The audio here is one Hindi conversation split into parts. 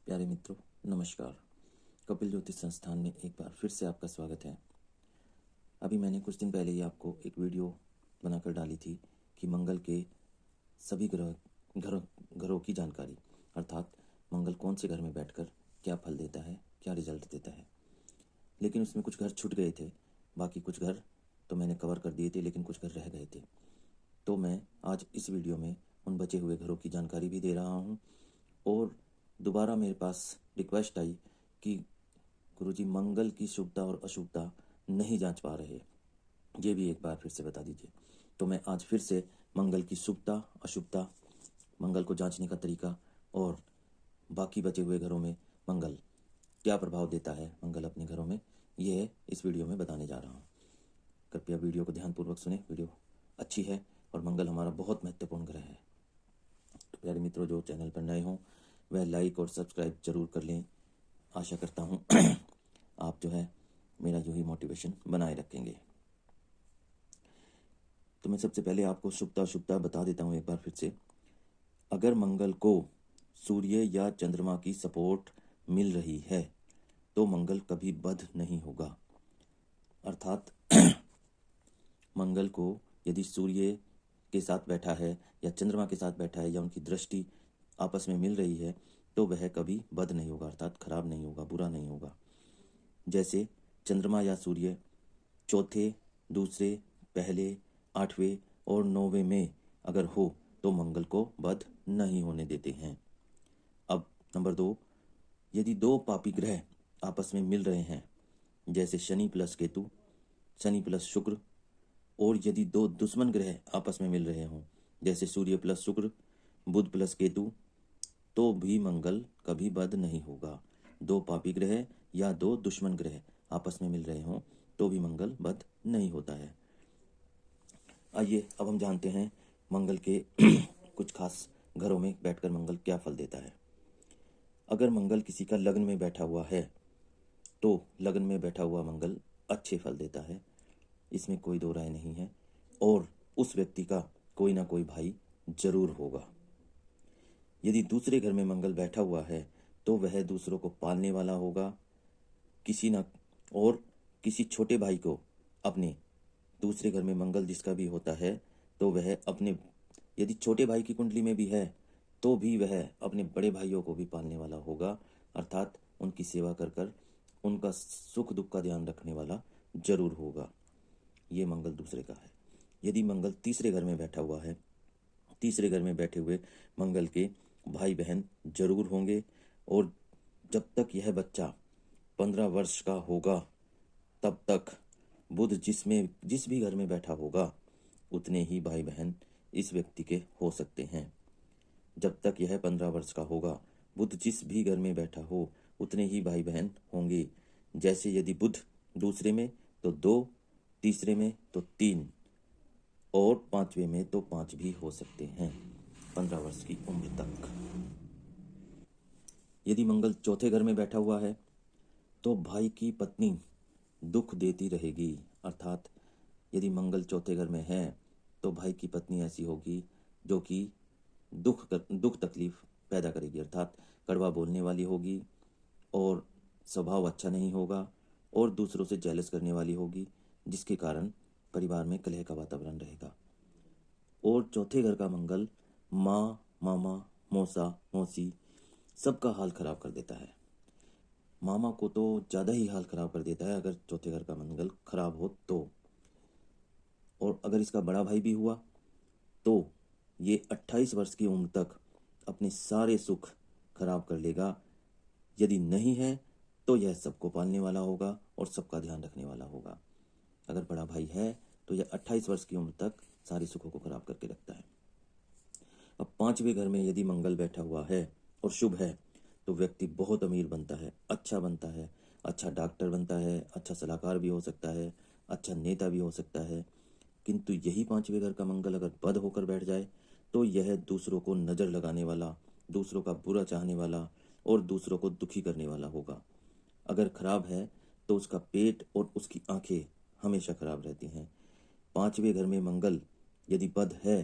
प्यारे मित्रों, नमस्कार। कपिल ज्योतिष संस्थान में एक बार फिर से आपका स्वागत है। अभी मैंने कुछ दिन पहले ही आपको एक वीडियो बनाकर डाली थी कि मंगल के सभी घरों की जानकारी, अर्थात मंगल कौन से घर में बैठकर क्या फल देता है, क्या रिजल्ट देता है। लेकिन उसमें कुछ घर छूट गए थे, बाकी कुछ घर तो मैंने कवर कर दिए थे, लेकिन कुछ घर रह गए थे। तो मैं आज इस वीडियो में उन बचे हुए घरों की जानकारी भी दे रहा हूँ। और दोबारा मेरे पास रिक्वेस्ट आई कि गुरुजी मंगल की शुभता और अशुभता नहीं जांच पा रहे, ये भी एक बार फिर से बता दीजिए। तो मैं आज फिर से मंगल की शुभता अशुभता, मंगल को जांचने का तरीका और बाकी बचे हुए घरों में मंगल क्या प्रभाव देता है मंगल अपने घरों में, यह इस वीडियो में बताने जा रहा हूँ। कृपया वीडियो को ध्यानपूर्वक सुने, वीडियो अच्छी है और मंगल हमारा बहुत महत्वपूर्ण ग्रह है। तो प्यारे मित्रों, जो चैनल पर नए हों वह लाइक और सब्सक्राइब जरूर कर लें। आशा करता हूँ आप जो है मेरा जो ही मोटिवेशन बनाए रखेंगे। तो मैं सबसे पहले आपको शुभता अशुभता बता देता हूँ एक बार फिर से। अगर मंगल को सूर्य या चंद्रमा की सपोर्ट मिल रही है तो मंगल कभी बद नहीं होगा। अर्थात मंगल को यदि सूर्य के साथ बैठा है या चंद्रमा के साथ बैठा है या उनकी दृष्टि आपस में मिल रही है तो वह कभी बद नहीं होगा, अर्थात खराब नहीं होगा, बुरा नहीं होगा। जैसे चंद्रमा या सूर्य चौथे, दूसरे, पहले, आठवें और नौवें में अगर हो तो मंगल को बद नहीं होने देते हैं। अब नंबर 2, यदि दो पापी ग्रह आपस में मिल रहे हैं, जैसे शनि प्लस केतु, शनि प्लस शुक्र, और यदि दो दुश्मन ग्रह आपस में मिल रहे हों, जैसे सूर्य प्लस शुक्र, बुध प्लस केतु, तो भी मंगल कभी बद नहीं होगा। दो पापी ग्रह या दो दुश्मन ग्रह आपस में मिल रहे हों तो भी मंगल बद नहीं होता है। आइए अब हम जानते हैं मंगल के कुछ खास घरों में बैठकर मंगल क्या फल देता है। अगर मंगल किसी का लग्न में बैठा हुआ है तो लग्न में बैठा हुआ मंगल अच्छे फल देता है, इसमें कोई दो राय नहीं है। और उस व्यक्ति का कोई ना कोई भाई जरूर होगा। यदि दूसरे घर में मंगल बैठा हुआ है तो वह दूसरों को पालने वाला होगा, किसी छोटे भाई को अपने, दूसरे घर में मंगल जिसका भी होता है तो वह अपने, यदि छोटे भाई की कुंडली में भी है तो भी वह अपने बड़े भाइयों को भी पालने वाला होगा, अर्थात उनकी सेवा कर कर उनका सुख दुख का ध्यान रखने वाला जरूर होगा। ये मंगल दूसरे का है। यदि मंगल तीसरे घर में बैठा हुआ है, तीसरे घर में बैठे हुए मंगल के भाई बहन जरूर होंगे, और जब तक यह बच्चा 15 वर्ष का होगा तब तक बुध जिस भी घर में बैठा होगा उतने ही भाई बहन इस व्यक्ति के हो सकते हैं। जब तक यह 15 वर्ष का होगा, बुध जिस भी घर में बैठा हो उतने ही भाई बहन होंगे। जैसे यदि बुध दूसरे में तो 2, तीसरे में तो 3 और पांचवें में तो 5 भी हो सकते हैं 15 वर्ष की उम्र तक। यदि मंगल चौथे घर में बैठा हुआ है तो भाई की पत्नी दुख देती रहेगी, अर्थात यदि मंगल चौथे घर में है तो भाई की पत्नी ऐसी होगी जो कि दुख तकलीफ पैदा करेगी, अर्थात कड़वा बोलने वाली होगी और स्वभाव अच्छा नहीं होगा और दूसरों से जेलस करने वाली होगी, जिसके कारण परिवार में कलह का वातावरण रहेगा। और चौथे घर का मंगल माँ, मामा, मौसा, मौसी सबका हाल खराब कर देता है। मामा को तो ज़्यादा ही हाल खराब कर देता है अगर चौथे घर का मंगल खराब हो तो। और अगर इसका बड़ा भाई भी हुआ तो ये 28 वर्ष की उम्र तक अपने सारे सुख खराब कर लेगा। यदि नहीं है तो यह सबको पालने वाला होगा और सबका ध्यान रखने वाला होगा। अगर बड़ा भाई है तो यह 28 वर्ष की उम्र तक सारे सुखों को खराब करके रखता है। अब पांचवें घर में यदि मंगल बैठा हुआ है और शुभ है तो व्यक्ति बहुत अमीर बनता है, अच्छा बनता है, अच्छा डॉक्टर बनता है, अच्छा सलाहकार भी हो सकता है, अच्छा नेता भी हो सकता है। किंतु यही पांचवें घर का मंगल अगर बद होकर बैठ जाए तो यह दूसरों को नज़र लगाने वाला, दूसरों का बुरा चाहने वाला और दूसरों को दुखी करने वाला होगा। अगर खराब है तो उसका पेट और उसकी आंखें हमेशा खराब रहती हैं। पांचवें घर में मंगल यदि बद है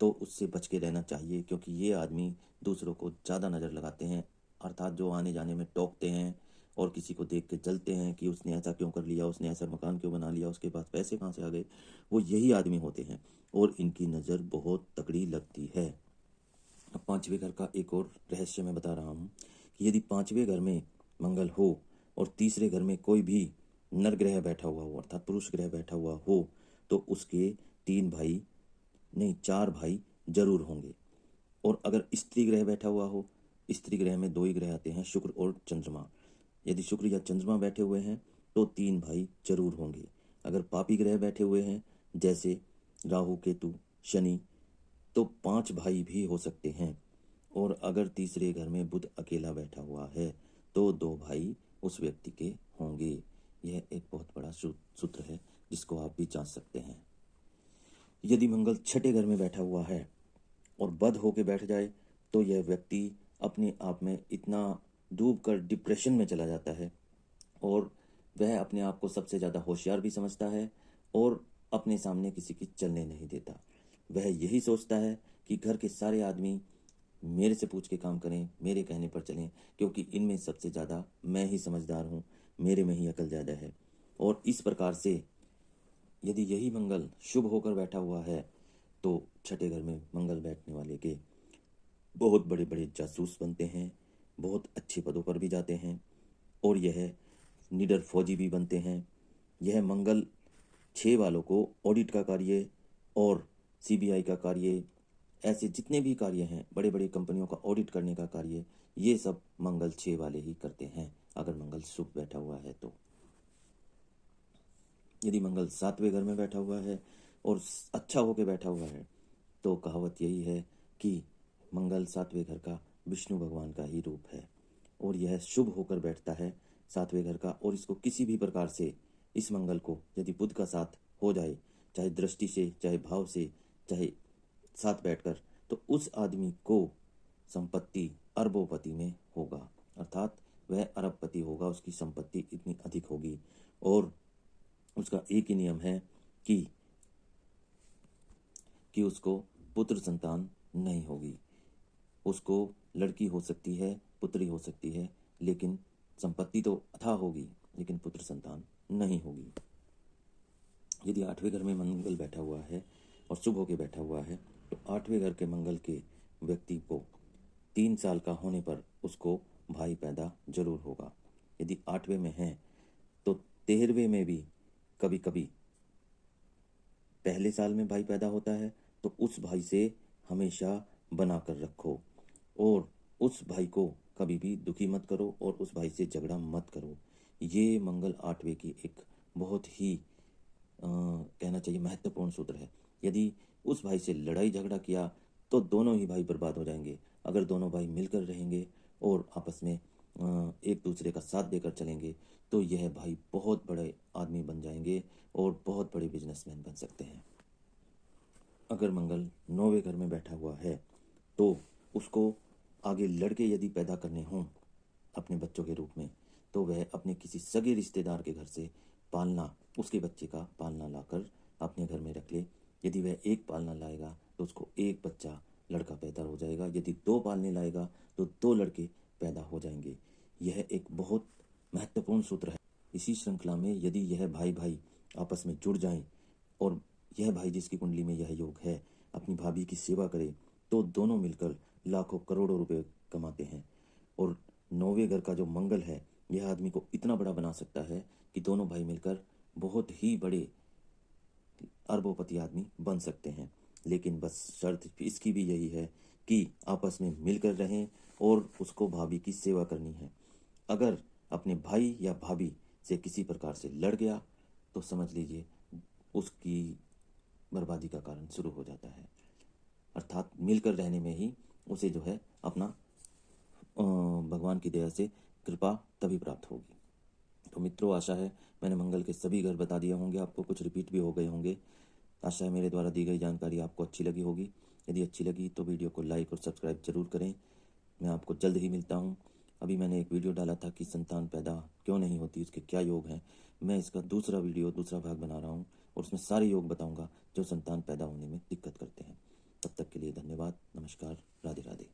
तो उससे बच के रहना चाहिए, क्योंकि ये आदमी दूसरों को ज़्यादा नज़र लगाते हैं, अर्थात जो आने जाने में टोकते हैं और किसी को देख के जलते हैं कि उसने ऐसा क्यों कर लिया, उसने ऐसा मकान क्यों बना लिया, उसके पास पैसे कहाँ से आ गए, वो यही आदमी होते हैं और इनकी नज़र बहुत तगड़ी लगती है। अब पांचवें घर का एक और रहस्य मैं बता रहा हूँ कि यदि पांचवें घर में मंगल हो और तीसरे घर में कोई भी नर ग्रह बैठा हुआ हो अर्थात पुरुष ग्रह बैठा हुआ हो तो उसके 3 भाई नहीं 4 भाई जरूर होंगे। और अगर स्त्री ग्रह बैठा हुआ हो, स्त्री ग्रह में 2 ही ग्रह आते हैं, शुक्र और चंद्रमा। यदि शुक्र या चंद्रमा बैठे हुए हैं तो 3 भाई जरूर होंगे। अगर पापी ग्रह बैठे हुए हैं जैसे राहु केतु शनि तो 5 भाई भी हो सकते हैं। और अगर तीसरे घर में बुध अकेला बैठा हुआ है तो 2 भाई उस व्यक्ति के होंगे। यह एक बहुत बड़ा सूत्र है जिसको आप भी जांच सकते हैं। यदि मंगल छठे घर में बैठा हुआ है और बद होके बैठ जाए तो यह व्यक्ति अपने आप में इतना डूब कर डिप्रेशन में चला जाता है और वह अपने आप को सबसे ज़्यादा होशियार भी समझता है और अपने सामने किसी की चलने नहीं देता। वह यही सोचता है कि घर के सारे आदमी मेरे से पूछ के काम करें, मेरे कहने पर चलें, क्योंकि इनमें सबसे ज़्यादा मैं ही समझदार हूँ, मेरे में ही अकल ज़्यादा है। और इस प्रकार से यदि यही मंगल शुभ होकर बैठा हुआ है तो छठे घर में मंगल बैठने वाले के बहुत बड़े बड़े जासूस बनते हैं, बहुत अच्छे पदों पर भी जाते हैं और यह निडर फौजी भी बनते हैं। यह मंगल 6 वालों को ऑडिट का कार्य और सीबीआई का कार्य, ऐसे जितने भी कार्य हैं बड़े बड़े कंपनियों का ऑडिट करने का कार्य, ये सब मंगल 6 वाले ही करते हैं अगर मंगल शुभ बैठा हुआ है तो। यदि मंगल 7वें घर में बैठा हुआ है और अच्छा होकर बैठा हुआ है तो कहावत यही है कि मंगल 7वें घर का विष्णु भगवान का ही रूप है और यह शुभ होकर बैठता है 7वें घर का। और इसको किसी भी प्रकार से इस मंगल को यदि बुध का साथ हो जाए, चाहे दृष्टि से, चाहे भाव से, चाहे साथ बैठकर, तो उस आदमी को संपत्ति अरबोपति में होगा अर्थात वह अरबपति होगा, उसकी संपत्ति इतनी अधिक होगी। और उसका एक ही नियम है कि उसको पुत्र संतान नहीं होगी। उसको लड़की हो सकती है, पुत्री हो सकती है, लेकिन संपत्ति तो अथाह होगी लेकिन पुत्र संतान नहीं होगी। यदि 8वें घर में मंगल बैठा हुआ है और शुभ होकर बैठा हुआ है तो 8वें घर के मंगल के व्यक्ति को 3 साल का होने पर उसको भाई पैदा जरूर होगा। यदि 8वें में है तो 13वें में भी कभी कभी पहले साल में भाई पैदा होता है तो उस भाई से हमेशा बना कर रखो और उस भाई को कभी भी दुखी मत करो और उस भाई से झगड़ा मत करो। ये मंगल 8वें की एक बहुत ही कहना चाहिए महत्वपूर्ण सूत्र है। यदि उस भाई से लड़ाई झगड़ा किया तो दोनों ही भाई बर्बाद हो जाएंगे। अगर दोनों भाई मिलकर रहेंगे और आपस में एक दूसरे का साथ देकर चलेंगे तो यह भाई बहुत बड़े आदमी बन जाएंगे और बहुत बड़े बिजनेसमैन बन सकते हैं। अगर मंगल 9वें घर में बैठा हुआ है तो उसको आगे लड़के यदि पैदा करने हों अपने बच्चों के रूप में तो वह अपने किसी सगे रिश्तेदार के घर से पालना, उसके बच्चे का पालना लाकर अपने घर में रख ले। यदि वह एक पालना लाएगा तो उसको एक बच्चा लड़का पैदा हो जाएगा, यदि 2 पालने लाएगा तो 2 लड़के पैदा हो जाएंगे। यह एक बहुत महत्वपूर्ण सूत्र है। इसी श्रृंखला में यदि यह भाई भाई आपस में जुड़ जाएं और यह भाई जिसकी कुंडली में यह योग है अपनी भाभी की सेवा करे तो दोनों मिलकर लाखों करोड़ों रुपए कमाते हैं। और 9वें घर का जो मंगल है यह आदमी को इतना बड़ा बना सकता है कि दोनों भाई मिलकर बहुत ही बड़े अरबोपति आदमी बन सकते हैं। लेकिन बस शर्त इसकी भी यही है कि आपस में मिलकर रहें और उसको भाभी की सेवा करनी है। अगर अपने भाई या भाभी से किसी प्रकार से लड़ गया तो समझ लीजिए उसकी बर्बादी का कारण शुरू हो जाता है। अर्थात मिलकर रहने में ही उसे जो है अपना भगवान की दया से कृपा तभी प्राप्त होगी। तो मित्रों, आशा है मैंने मंगल के सभी घर बता दिए होंगे, आपको कुछ रिपीट भी हो गए होंगे। आशा है मेरे द्वारा दी गई जानकारी आपको अच्छी लगी होगी। यदि अच्छी लगी तो वीडियो को लाइक और सब्सक्राइब जरूर करें। मैं आपको जल्द ही मिलता हूँ। अभी मैंने एक वीडियो डाला था कि संतान पैदा क्यों नहीं होती, उसके क्या योग हैं। मैं इसका दूसरा भाग बना रहा हूँ और उसमें सारे योग बताऊँगा जो संतान पैदा होने में दिक्कत करते हैं। तब तक के लिए धन्यवाद, नमस्कार, राधे राधे।